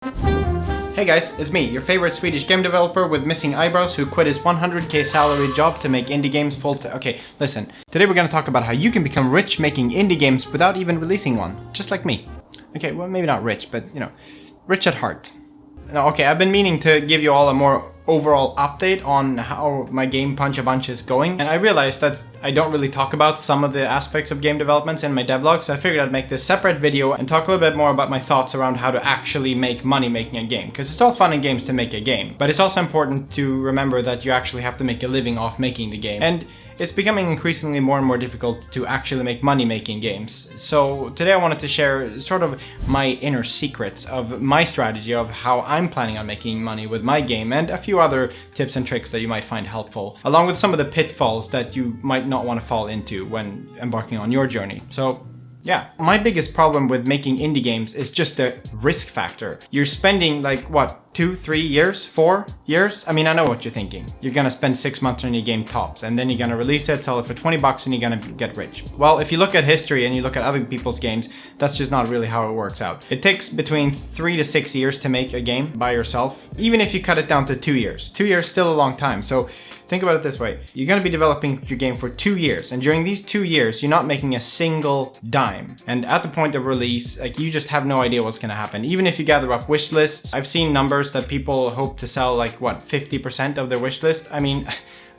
Hey guys, it's me, your favorite Swedish game developer with missing eyebrows who quit his 100k salary job to make indie games full-time. Okay, listen. Today we're gonna talk about how you can become rich making indie games without even releasing one. Just like me. Okay, well maybe not rich, but rich at heart. Now, okay, I've been meaning to give you all a more overall update on how my game Punch a Bunch is going, and I realized that I don't really talk about some of the aspects of game developments in my devlog, so I figured I'd make this separate video and talk a little bit more about my thoughts around how to actually make money making a game, because it's all fun in games to make a game, but it's also important to remember that you actually have to make a living off making the game, and it's becoming increasingly more and more difficult to actually make money making games. So today I wanted to share sort of my inner secrets of my strategy of how I'm planning on making money with my game and a few other tips and tricks that you might find helpful, along with some of the pitfalls that you might not want to fall into when embarking on your journey. So yeah, my biggest problem with making indie games is just the risk factor. You're spending like, what, 2, 3 years, 4 years? I mean, I know what you're thinking. You're gonna spend 6 months on your game tops, and then you're gonna release it, sell it for 20 bucks, and you're gonna get rich. Well, if you look at history and you look at other people's games, that's just not really how it works out. It takes between 3 to 6 years to make a game by yourself, even if you cut it down to 2 years. 2 years is still a long time, so think about it this way. You're gonna be developing your game for 2 years, and during these 2 years, you're not making a single dime. And at the point of release, like, you just have no idea what's gonna happen. Even if you gather up wish lists, I've seen numbers that people hope to sell like, what, 50% of their wish list? I mean,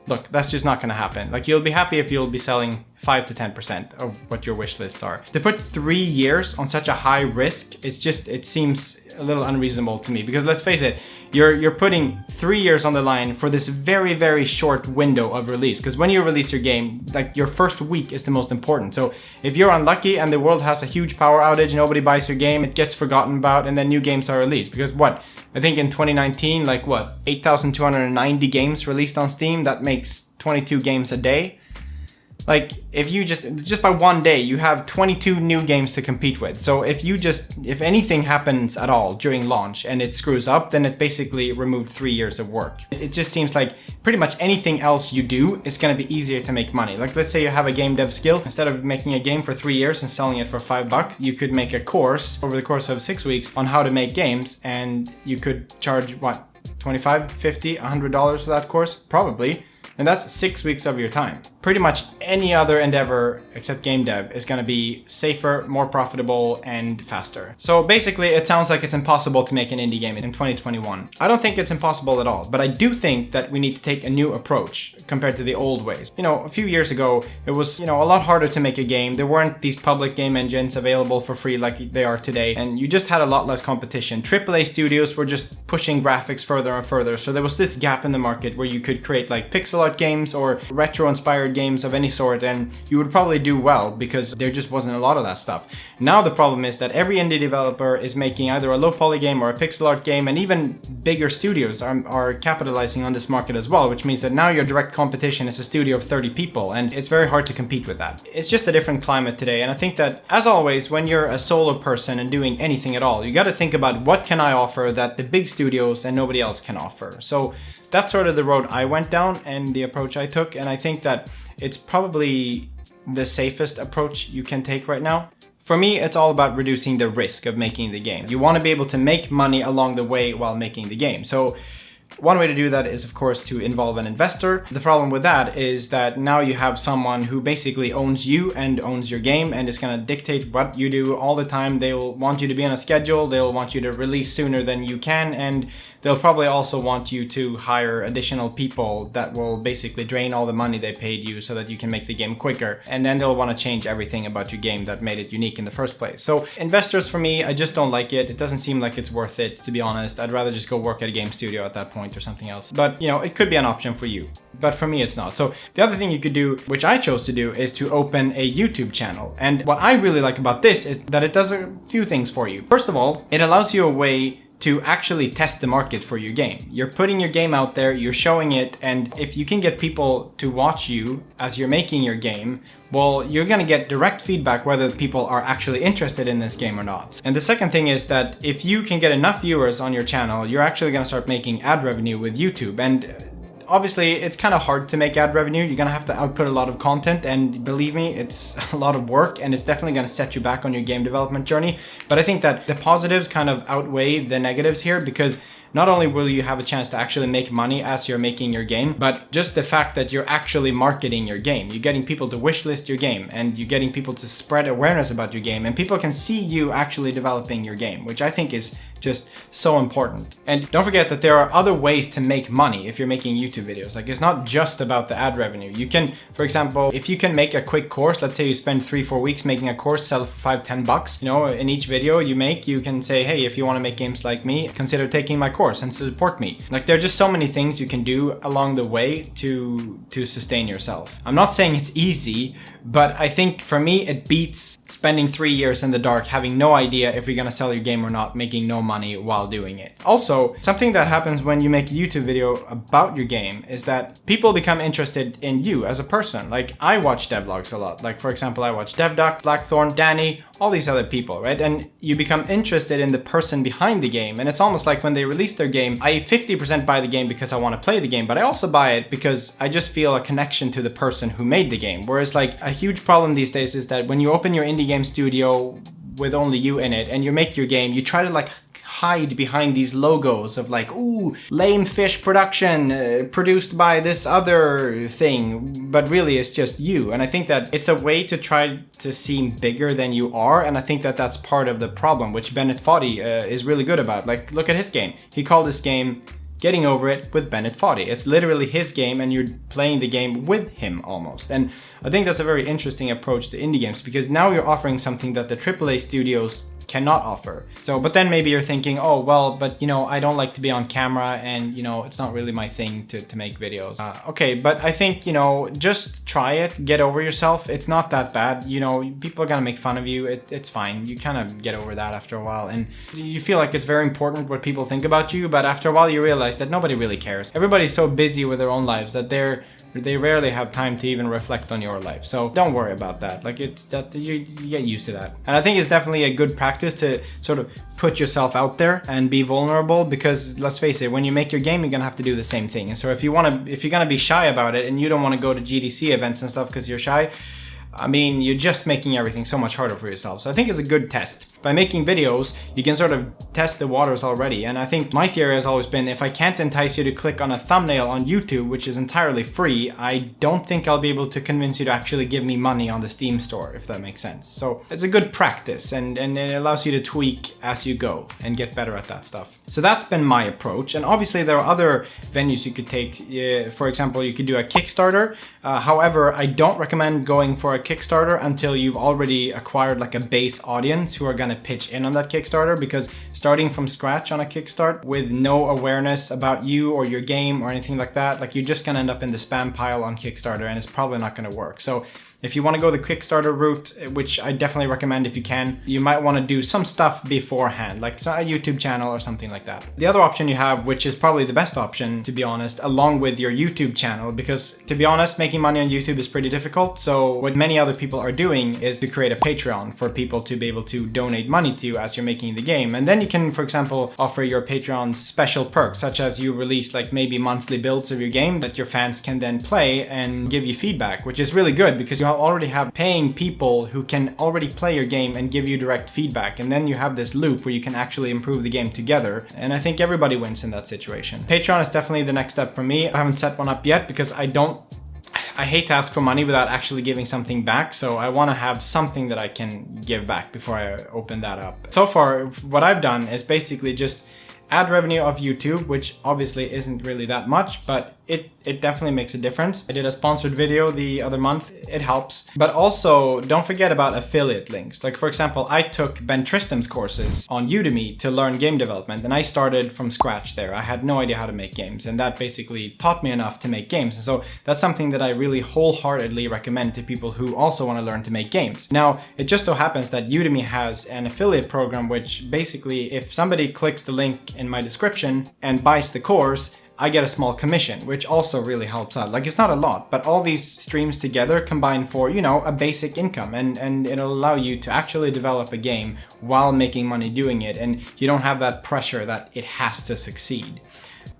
look, that's just not gonna happen. Like, you'll be happy if you'll be selling 5 to 10% of what your wish lists are. To put 3 years on such a high risk, it seems a little unreasonable to me, because let's face it, you're putting 3 years on the line for this very, very short window of release. Because when you release your game, like, your first week is the most important. So if you're unlucky and the world has a huge power outage, nobody buys your game, it gets forgotten about, and then new games are released. Because what? I think in 2019, like what, 8,290 games released on Steam? That makes 22 games a day. Like, if you just by one day, you have 22 new games to compete with. So if anything happens at all during launch and it screws up, then it basically removed 3 years of work. It just seems like pretty much anything else you do is gonna be easier to make money. Like, let's say you have a game dev skill. Instead of making a game for 3 years and selling it for $5, you could make a course over the course of 6 weeks on how to make games, and you could charge, what, $25, $50, $100 for that course? Probably. And that's 6 weeks of your time. Pretty much any other endeavor except game dev is gonna be safer, more profitable, and faster. So basically, it sounds like it's impossible to make an indie game in 2021. I don't think it's impossible at all, but I do think that we need to take a new approach compared to the old ways. A few years ago, it was, a lot harder to make a game. There weren't these public game engines available for free like they are today, and you just had a lot less competition. AAA studios were just pushing graphics further and further, so there was this gap in the market where you could create like pixel art games or retro-inspired games of any sort, and you would probably do well because there just wasn't a lot of that stuff. Now the problem is that every indie developer is making either a low poly game or a pixel art game, and even bigger studios are capitalizing on this market as well, which means that now your direct competition is a studio of 30 people, and it's very hard to compete with that. It's just a different climate today, and I think that, as always, when you're a solo person and doing anything at all, you got to think about, what can I offer that the big studios and nobody else can offer? So that's sort of the road I went down and the approach I took, and I think that it's probably the safest approach you can take right now. For me, it's all about reducing the risk of making the game. You want to be able to make money along the way while making the game. So one way to do that is, of course, to involve an investor. The problem with that is that now you have someone who basically owns you and owns your game and is going to dictate what you do all the time. They'll want you to be on a schedule, they'll want you to release sooner than you can, and they'll probably also want you to hire additional people that will basically drain all the money they paid you so that you can make the game quicker. And then they'll want to change everything about your game that made it unique in the first place. So investors, for me, I just don't like it. It doesn't seem like it's worth it, to be honest. I'd rather just go work at a game studio at that point or something else. But it could be an option for you, but for me it's not. So the other thing you could do, which I chose to do, is to open a YouTube channel. And what I really like about this is that it does a few things for you. First of all, it allows you a way to actually test the market for your game. You're putting your game out there, you're showing it, and if you can get people to watch you as you're making your game, well, you're gonna get direct feedback whether people are actually interested in this game or not. And the second thing is that if you can get enough viewers on your channel, you're actually gonna start making ad revenue with YouTube. And obviously it's kind of hard to make ad revenue. You're gonna have to output a lot of content, and believe me, it's a lot of work, and it's definitely gonna set you back on your game development journey. But I think that the positives kind of outweigh the negatives here, because not only will you have a chance to actually make money as you're making your game, but just the fact that you're actually marketing your game. You're getting people to wishlist your game, and you're getting people to spread awareness about your game, and people can see you actually developing your game, which I think is just so important. And don't forget that there are other ways to make money if you're making YouTube videos. Like, it's not just about the ad revenue. You can, for example, if you can make a quick course, let's say you spend 3-4 weeks making a course, sell for $5-10, you know, in each video you make, you can say, hey, if you want to make games like me, consider taking my course and support me. Like, there are just so many things you can do along the way to sustain yourself. I'm not saying it's easy, but I think for me it beats spending 3 years in the dark, having no idea if you're gonna sell your game or not, making no money while doing it. Also, something that happens when you make a YouTube video about your game is that people become interested in you as a person. Like, I watch devlogs a lot. Like, for example, I watch DevDuck, Blackthorn, Danny, all these other people, right? And you become interested in the person behind the game. And it's almost like when they release their game, I 50% buy the game because I want to play the game, but I also buy it because I just feel a connection to the person who made the game. Whereas, like, a huge problem these days is that when you open your indie game studio with only you in it and you make your game, you try to like hide behind these logos of like, ooh, lame fish production produced by this other thing, but really it's just you. And I think that it's a way to try to seem bigger than you are, and I think that that's part of the problem, which Bennett Foddy is really good about. Like, look at his game. He called this game Getting Over It with Bennett Foddy. It's literally his game and you're playing the game with him almost. And I think that's a very interesting approach to indie games, because now you're offering something that the AAA studios cannot offer. So, but then maybe you're thinking, oh, well, but you know, I don't like to be on camera, and you know, it's not really my thing to make videos. Okay, but I think, you know, just try it, get over yourself. It's not that bad. You know, people are gonna make fun of you. It's fine. You kind of get over that after a while, and you feel like it's very important what people think about you, but after a while you realize that nobody really cares. Everybody's so busy with their own lives that they rarely have time to even reflect on your life. So don't worry about that. Like, it's that you get used to that. And I think it's definitely a good practice to sort of put yourself out there and be vulnerable, because let's face it, when you make your game, you're gonna have to do the same thing. And so if you're gonna be shy about it and you don't want to go to GDC events and stuff because you're shy, I mean, you're just making everything so much harder for yourself. So I think it's a good test. By making videos, you can sort of test the waters already. And I think my theory has always been, if I can't entice you to click on a thumbnail on YouTube, which is entirely free, I don't think I'll be able to convince you to actually give me money on the Steam store, if that makes sense. So it's a good practice, and it allows you to tweak as you go and get better at that stuff. So that's been my approach. And obviously there are other venues you could take. For example, you could do a Kickstarter. However, I don't recommend going for a Kickstarter until you've already acquired like a base audience who are gonna pitch in on that Kickstarter, because starting from scratch on a Kickstart with no awareness about you or your game or anything like that, like, you're just gonna end up in the spam pile on Kickstarter, and it's probably not gonna work. So if you want to go the Kickstarter route, which I definitely recommend if you can, you might want to do some stuff beforehand, like a YouTube channel or something like that. The other option you have, which is probably the best option, to be honest, along with your YouTube channel, because to be honest, making money on YouTube is pretty difficult. So what many other people are doing is to create a Patreon for people to be able to donate money to you as you're making the game. And then you can, for example, offer your Patreons special perks, such as you release like maybe monthly builds of your game that your fans can then play and give you feedback, which is really good because you already have paying people who can already play your game and give you direct feedback, and then you have this loop where you can actually improve the game together, and I think everybody wins in that situation. Patreon is definitely the next step for me. I haven't set one up yet because I hate to ask for money without actually giving something back, so I want to have something that I can give back before I open that up. So far, what I've done is basically just ad revenue of YouTube, which obviously isn't really that much, but it definitely makes a difference. I did a sponsored video the other month. It helps. But also, don't forget about affiliate links. Like, for example, I took Ben Tristam's courses on Udemy to learn game development, and I started from scratch there. I had no idea how to make games, and that basically taught me enough to make games. And so that's something that I really wholeheartedly recommend to people who also want to learn to make games. Now, it just so happens that Udemy has an affiliate program, which basically, if somebody clicks the link in my description and buys the course, I get a small commission, which also really helps out. Like, it's not a lot, but all these streams together combine for, you know, a basic income, and it'll allow you to actually develop a game while making money doing it, and you don't have that pressure that it has to succeed.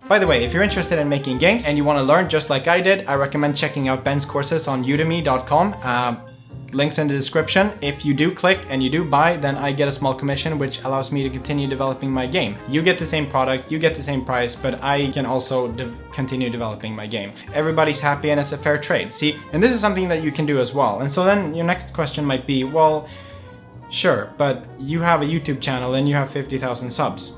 By the way, if you're interested in making games and you want to learn just like I did, I recommend checking out Ben's courses on udemy.com. Links in the description. If you do click and you do buy, then I get a small commission, which allows me to continue developing my game. You get the same product, you get the same price, but I can also continue developing my game. Everybody's happy and it's a fair trade. See, and this is something that you can do as well. And so then your next question might be, well, sure, but you have a YouTube channel and you have 50,000 subs.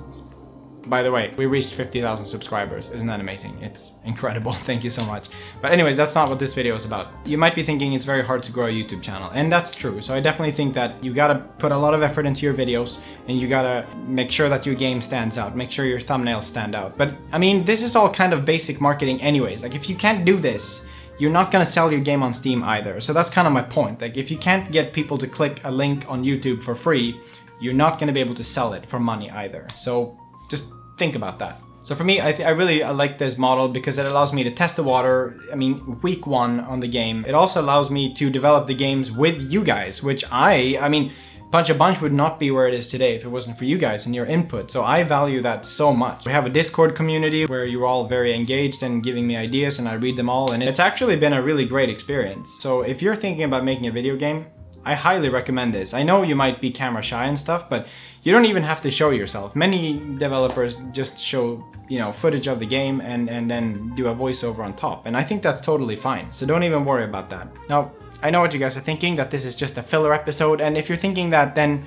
By the way, we reached 50,000 subscribers. Isn't that amazing? It's incredible. Thank you so much. But anyways, that's not what this video is about. You might be thinking it's very hard to grow a YouTube channel, and that's true. So I definitely think that you gotta put a lot of effort into your videos, and you gotta make sure that your game stands out, make sure your thumbnails stand out. But I mean, this is all kind of basic marketing anyways. Like, if you can't do this, you're not gonna sell your game on Steam either. So that's kind of my point. Like, if you can't get people to click a link on YouTube for free, you're not gonna be able to sell it for money either. So just think about that. So for me, I really like this model because it allows me to test the water. I mean, week one on the game. It also allows me to develop the games with you guys, which I mean, Punch a Bunch would not be where it is today if it wasn't for you guys and your input. So I value that so much. We have a Discord community where you're all very engaged and giving me ideas, and I read them all, and it's actually been a really great experience. So if you're thinking about making a video game, I highly recommend this. I know you might be camera shy and stuff, but you don't even have to show yourself. Many developers just show, you know, footage of the game and then do a voiceover on top. And I think that's totally fine. So don't even worry about that. Now, I know what you guys are thinking, that this is just a filler episode. And if you're thinking that, then,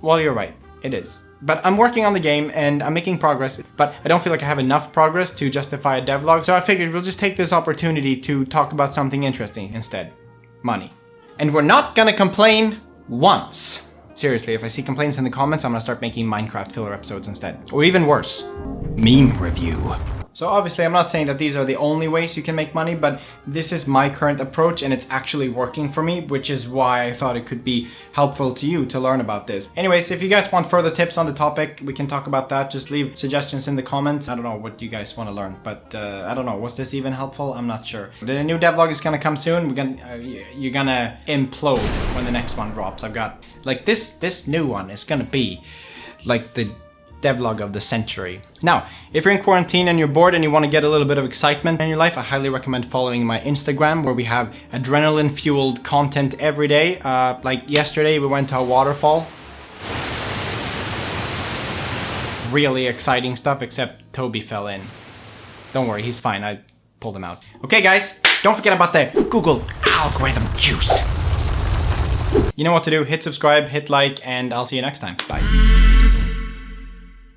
well, you're right. It is. But I'm working on the game and I'm making progress, but I don't feel like I have enough progress to justify a devlog. So I figured we'll just take this opportunity to talk about something interesting instead. Money. And we're not gonna complain once. Seriously, if I see complaints in the comments, I'm gonna start making Minecraft filler episodes instead. Or even worse, meme review. So obviously I'm not saying that these are the only ways you can make money, but this is my current approach and it's actually working for me, which is why I thought it could be helpful to you to learn about this. Anyways, if you guys want further tips on the topic, we can talk about that. Just leave suggestions in the comments. I don't know what you guys want to learn, but I don't know. Was this even helpful? I'm not sure. The new devlog is gonna come soon. You're gonna implode when the next one drops. I've got like this new one is gonna be like the devlog of the century. Now, if you're in quarantine and you're bored and you want to get a little bit of excitement in your life, I highly recommend following my Instagram, where we have adrenaline-fueled content every day. Like yesterday, we went to a waterfall. Really exciting stuff, except Toby fell in. Don't worry, he's fine. I pulled him out. Okay, guys, don't forget about the Google algorithm juice. You know what to do. Hit subscribe, hit like, and I'll see you next time. Bye.